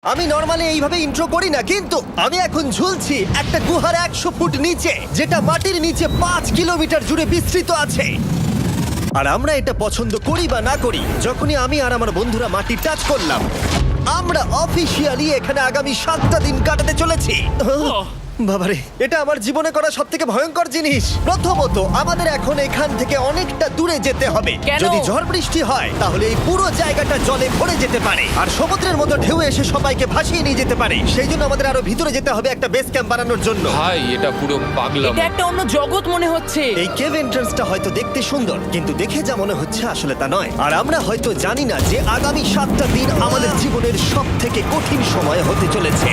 আমি নরমালি এইভাবে ইন্ট্রো করি না, কিন্তু আমি এখন ঝুলছি একটা গুহার 100 ফুট নিচে, যেটা মাটির নিচে 5 কিলোমিটার জুড়ে বিস্তৃত আছে। আর আমরা এটা পছন্দ করি বা না করি, যখনই আমি আর আমার বন্ধুরা মাটি টাচ করলাম, আমরা অফিসিয়ালি এখানে আগামী 7টা দিন কাটাতে চলেছি। বাবারে, এটা আমার জীবনে করা সবথেকে ভয়ঙ্কর জিনিস। প্রথমত, আমাদের এখন এখান থেকে অনেকটা দূরে যেতে হবে। কেন? যদি ঝড় বৃষ্টি হয় তাহলে এই পুরো জায়গাটা জলে ভরে যেতে পারে, আর সমুদ্রের মতো ঢেউ এসে সবাইকে ভাসিয়ে নিয়ে যেতে পারে। সেই জন্য আমাদের আরো ভিতরে যেতে হবে একটা বেস ক্যাম্প বানানোর জন্য। ভাই এটা পুরো পাগলাম। এটা একটা অন্য জগৎ মনে হচ্ছে। এই কেভ এন্ট্রান্সটা হয়তো দেখতে সুন্দর, কিন্তু দেখে যা মনে হচ্ছে আসলে তা নয়। আর আমরা হয়তো জানি না যে আগামী 7টা দিন আমাদের জীবনের সব থেকে কঠিন সময় হতে চলেছে।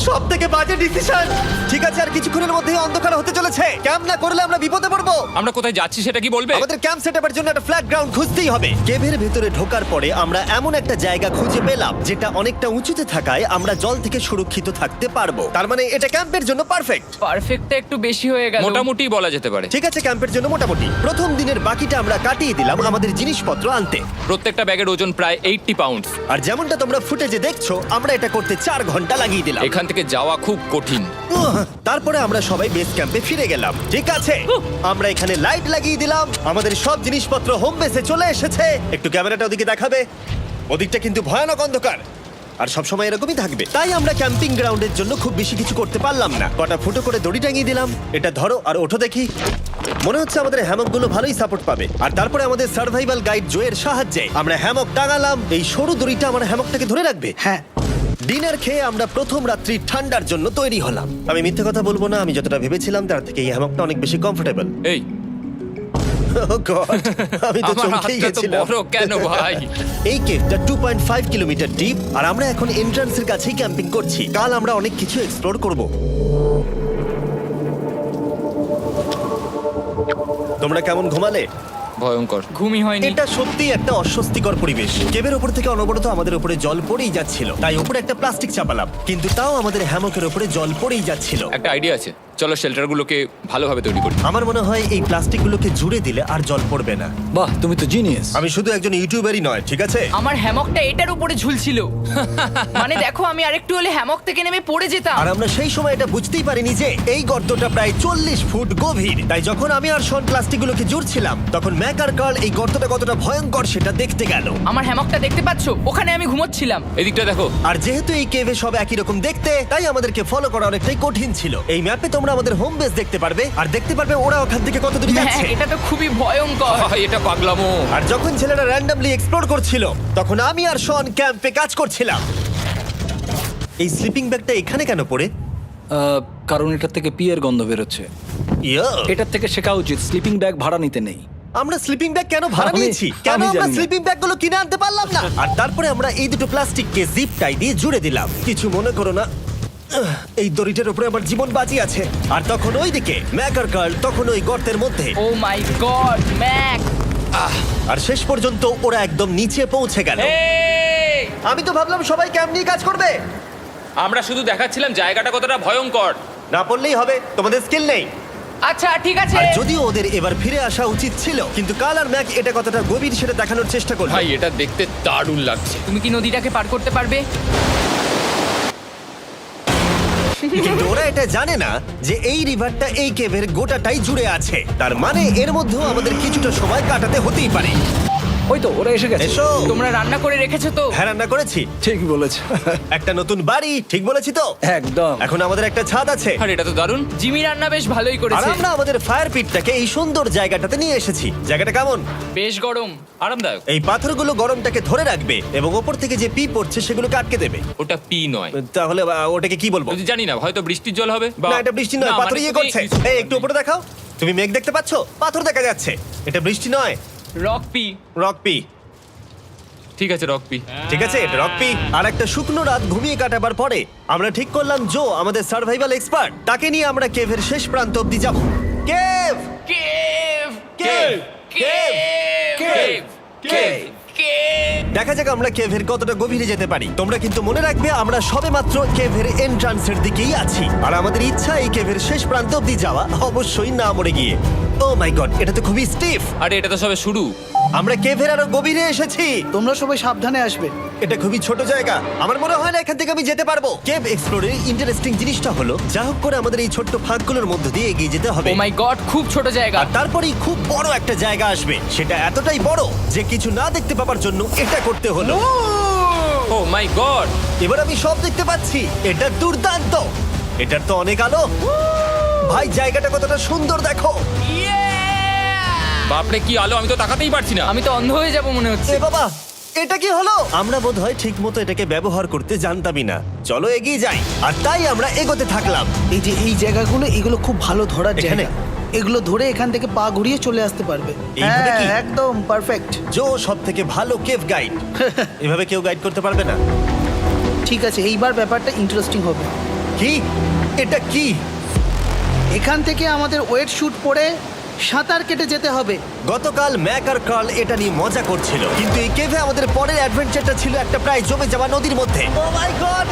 সব থেকে বাজে ডিসিশন। ঠিক আছে, আর কিছুক্ষণের মধ্যেই অন্ধকার হতে চলেছে। ক্যাম্প না করলে আমরা বিপদে পড়বো। আমরা কোথায় যাচ্ছি সেটা কি বলবে? আমাদের ক্যাম্প সেটআপের জন্য একটা ফ্ল্যাট গ্রাউন্ড খুঁজতেই হবে। কেভের ভেতরে ঢোকার পরে আমরা এমন একটা জায়গা খুঁজে পেলাম যেটা অনেকটা উঁচুতে থাকায় আমরা জল থেকে সুরক্ষিত থাকতে পারবো। তার মানে এটা ক্যাম্পের জন্য পারফেক্ট। পারফেক্টটা একটু বেশি হয়ে গেল। মোটামুটি বলা যেতে পারে। ঠিক আছে, ক্যাম্পের জন্য মোটামুটি। প্রথম দিনের বাকিটা আমরা কাটিয়ে দিলাম আমাদের জিনিসপত্র আনতে। প্রত্যেকটা ব্যাগের ওজন প্রায় 80 পাউন্ড। আর যেমনটা তোমরা ফুটেজে দেখছো, আমরা এটা করতে 4 ঘন্টা লাগিয়ে দিলাম। এখান থেকে যাওয়া খুব কঠিন। তারপরে আমরা সবাই বেস ক্যাম্পে ফিরে গেলাম। ঠিক আছে, আমরা এখানে লাইট লাগিয়ে দিলাম। আমাদের সব জিনিসপত্র হোম বেসে চলে এসেছে। একটু ক্যামেরাটা ওদিকে দেখাবে? ওদিকটা কিন্তু ভয়ানক অন্ধকার, আর সবসময় এরকমই থাকবে। তাই আমরা ক্যাম্পিং গ্রাউন্ডের জন্য খুব বেশি কিছু করতে পারলাম না। কটা ফুটো করে দড়ি টাঙিয়ে দিলাম। এটা ধরো আর ওঠো দেখি। মনে হচ্ছে আমাদের হ্যামকগুলো ভালোই সাপোর্ট পাবে। আর তারপরে আমাদের সার্ভাইভাল গাইড জোয়ের সাহায্যে আমরা হ্যামক টাঙালাম। এই সরু দড়িটা আমার হ্যামকটাকে ধরে রাখবে। হ্যাঁ। ডিনার খেয়ে আমরা প্রথম রাত্রি ঠান্ডার জন্য তৈরি হলাম। আমি মিথ্যে কথা বলবো না, আমি যতটা ভেবেছিলাম তার থেকে এই হ্যামকটা অনেক বেশি কমফোর্টেবল। এই আমি তো আমার চমকেই হাতটা তো গেছিলাম। বড় কেন ভাই? এই কেভটা 2.5 কিলোমিটার ডিপ, আর আমরা এখন এন্ট্রান্সের কাছেই ক্যাম্পিং করছি। কাল আমরা অনেক কিছু এক্সপ্লোর করব। তোমরা কেমন ঘুমালে? ভয়ঙ্কর। ঘুমই হয়নি। এটা সত্যি একটা অস্বস্তিকর পরিবেশ। কেবের উপর থেকে অনবরত আমাদের উপরে জল পড়েই যাচ্ছিল, তাই উপরে একটা প্লাস্টিক চাপালাম, কিন্তু তাও আমাদের হ্যামকের উপরে জল পড়েই যাচ্ছিল। একটা আইডিয়া আছে, চলো শেল্টারগুলোকে ভালোভাবে তৈরি করি। আমার মনে হয় এই প্লাস্টিকগুলোকে জুড়ে দিলে আর জল পড়বে না। বাহ, তুমি তো জিনিয়াস। আমি শুধু একজন ইউটিউবারই নয়, ঠিক আছে? আমার হ্যামকটা এটার উপরে ঝুলছিল। মানে দেখো, আমি আরেকটু হলে হ্যামক থেকে নেমে পড়ে যেতাম। আর আমরা সেই সময় এটা বুঝতেই পারিনি যে এই গর্তটা প্রায় 40 ফুট গভীর। তাই যখন আমি আর শন প্লাস্টিকগুলোকে জুড়ছিলাম, তখন ম্যাক আর কার্ল এই গর্তটা কতটা ভয়ঙ্কর সেটা দেখতে গেল। আমার হ্যামকটা দেখতে পাচ্ছো? ওখানে আমি ঘুমোচ্ছিলাম। এদিকটা দেখো। আর যেহেতু এই কেভে সব একই রকম দেখতে, তাই আমাদেরকে ফলো করা অনেকটাই কঠিন ছিল। এই ম্যাপে তোমরা আমাদের হোম বেস দেখতে পারবে, আর দেখতে পারবে ওরা ওখান থেকে কত দূরে হ্যাঁ, যাচ্ছে। এটা তো খুবই ভয়ঙ্কর। ভাই এটা পাগলামো। আর যখন ছেলেরা র্যান্ডমলি এক্সপ্লোর করছিল, তখন আমি আর শন ক্যাম্পে কাজ করছিলাম। এই স্লিপিং ব্যাগটা এখানে কেন পড়ে? কারণ এটার থেকে পিয়ের গন্ধ বেরোচ্ছে। ইয়া, এটার থেকে শেখা উচিত স্লিপিং ব্যাগ ভাড়া নিতে নেই। আমরা স্লিপিং ব্যাগ কেন ভাড়া আমি- নিয়েছি? কেন আমি আমরা জানি না। স্লিপিং ব্যাগগুলো কিনে আনতে পারলাম না? আর তারপরে আমরা এই দুটো প্লাস্টিককে জিপ টাই দিয়ে জুড়ে দিলাম। কিছু মনে করো না, এই দড়িটার উপরে আমার জীবন বাজি আছে। আর তখন ওইদিকে ম্যাক আর কার্ল তখন ওই গর্তের মধ্যে। ও মাই গড, ম্যাক! আর শেষ পর্যন্ত ওরা একদম নিচে পৌঁছে গেল। এই! আমি তো ভাবলাম সবাই ক্যাম্প নিয়ে কাজ করবে। আমরা শুধু দেখাচ্ছিলাম জায়গাটা কতটা ভয়ঙ্কর। না পড়লেই হবে, তোমাদের স্কিল নেই। আচ্ছা ঠিক আছে। আর যদিও ওদের এবার ফিরে আসা উচিত ছিল, কিন্তু কাল আর ম্যাক এটা কতটা গভীর সেটা দেখানোর চেষ্টা করলো। ভাই এটা দেখতে দারুণ লাগছে। তুমি কি নদীটাকে পার করতে পারবে? কিন্তু ওরা এটা জানে না যে এই রিভারটা এই কেভের গোটাটাই জুড়ে আছে। তার মানে এর মধ্যেও আমাদের কিছুটা সময় কাটাতে হতেই পারে। ওই তো ওরা এসে গেছে। এসো। তোমরা রান্না করে রেখেছো তো? হ্যাঁ, রান্না করেছি। ঠিক বলেছ। একটা নতুন বাড়ি, ঠিক বলেছি তো? একদম। এখন আমাদের একটা ছাদ আছে। আর এটা তো দারুণ। জিমি রান্না বেশ ভালোই আর করেছে। আমরা আমাদের ফায়ার পিটটাকে এই সুন্দর জায়গাটাতে নিয়ে এসেছি। জায়গাটা কেমন? বেশ গরম। আরামদায়ক। এই পাথরগুলো গরমটাকে ধরে রাখবে এবং ওপর থেকে যে পি পড়ছে সেগুলোকে আটকে দেবে। ওটা পি নয়। তাহলে ওটাকে কি বলবো? যদি জানি না, হয়তো বৃষ্টির জল হবে বা না, এটা বৃষ্টি নয়, না, পাথর মানে ইয়ে তুমি- করছে। এই একটু উপরে দেখাও। তুমি মেঘ দেখতে পাচ্ছো? পাথর দেখা যাচ্ছে। এটা বৃষ্টি নয়, রক পি। Rock P. ঠিক আছে রক পি। ঠিক আছে, এটা রক পি। আর একটা শুকনো রাত ঘুমিয়ে কাটাবার পরে আমরা ঠিক করলাম জো আমাদের সার্ভাইভাল এক্সপার্ট, তাকে নিয়ে আমরা কেভের শেষ প্রান্ত অব্দি যাব। Cave, cave! Cave, cave, cave! Cave. Cave! দেখা যাক আমরা কেভের কতটা গভীরে যেতে পারি। তোমরা কিন্তু মনে রাখবে আমরা সবেমাত্র কেভের এন্ট্রান্সের দিকেই আছি, আর আমাদের ইচ্ছা এই কেভের শেষ প্রান্ত অব্দি যাওয়া, অবশ্যই না মরে গিয়ে। ও মাই গড, এটা তো খুবই স্টিফ। আরে এটা তো সবে শুরু। আমরা কেভের আরো গভীরে এসেছি। তোমরা সবাই সাবধানে আসবে। এটা খুবই ছোট জায়গা, আমার মনে হয় না এখান থেকে আমি যেতে পারবো। কেভ এক্সপ্লোরের ইন্টারেস্টিং জিনিসটা হলো যা হোক করে আমাদের এই ছোট্ট ফাঁকগুলোর মধ্য দিয়ে এগিয়ে যেতে হবে। ও মাই গড, খুব ছোট জায়গা। আর তারপরেই খুব বড় একটা জায়গা আসবে, সেটা এতটাই বড় যে কিছু না দেখতে পাওয়ার জন্য এটা করতে হলো। ও মাই গড! এবার আমি সব দেখতে পাচ্ছি, এটা দুর্দান্ত। এটার তো অনেক আলো। ভাই জায়গাটা কতটা সুন্দর দেখো। বাপরে কি আলো, আমি তো তাকাতেই পারছি না। আমি তো অন্ধ হয়ে যাব মনে হচ্ছে। এ বাবা, এটা কি হলো? আমরা বোধহয় ঠিক মতো এটাকে ব্যবহার করতে জানতামই না। চলো এগিয়ে যাই। আর তাই আমরা এগোতে থাকলাম। এই যে এই জায়গাগুলো, এগুলো খুব ভালো ধরার এখানে? জায়গা। এগুলো ধরে এখান থেকে পা ঘুরিয়ে চলে আসতে পারবে। এইভাবে কি? হ্যাঁ, একদম পারফেক্ট। জো সব থেকে ভালো কেভ গাইড। এভাবে কেউ গাইড করতে পারবে না। ঠিক আছে, এইবার ব্যাপারটা ইন্টারেস্টিং হবে। কি? এটা কি? এখান থেকে আমাদের ওয়েট শুট পরে সাঁতার কেটে যেতে হবে। গতকাল ম্যাক আর কার্ল এটা নিয়ে মজা করছিল, কিন্তু এই কেভে আমাদের পরের অ্যাডভেঞ্চারটা ছিল একটা প্রায় জমে যাওয়া নদীর মধ্যে। ও মাই গড!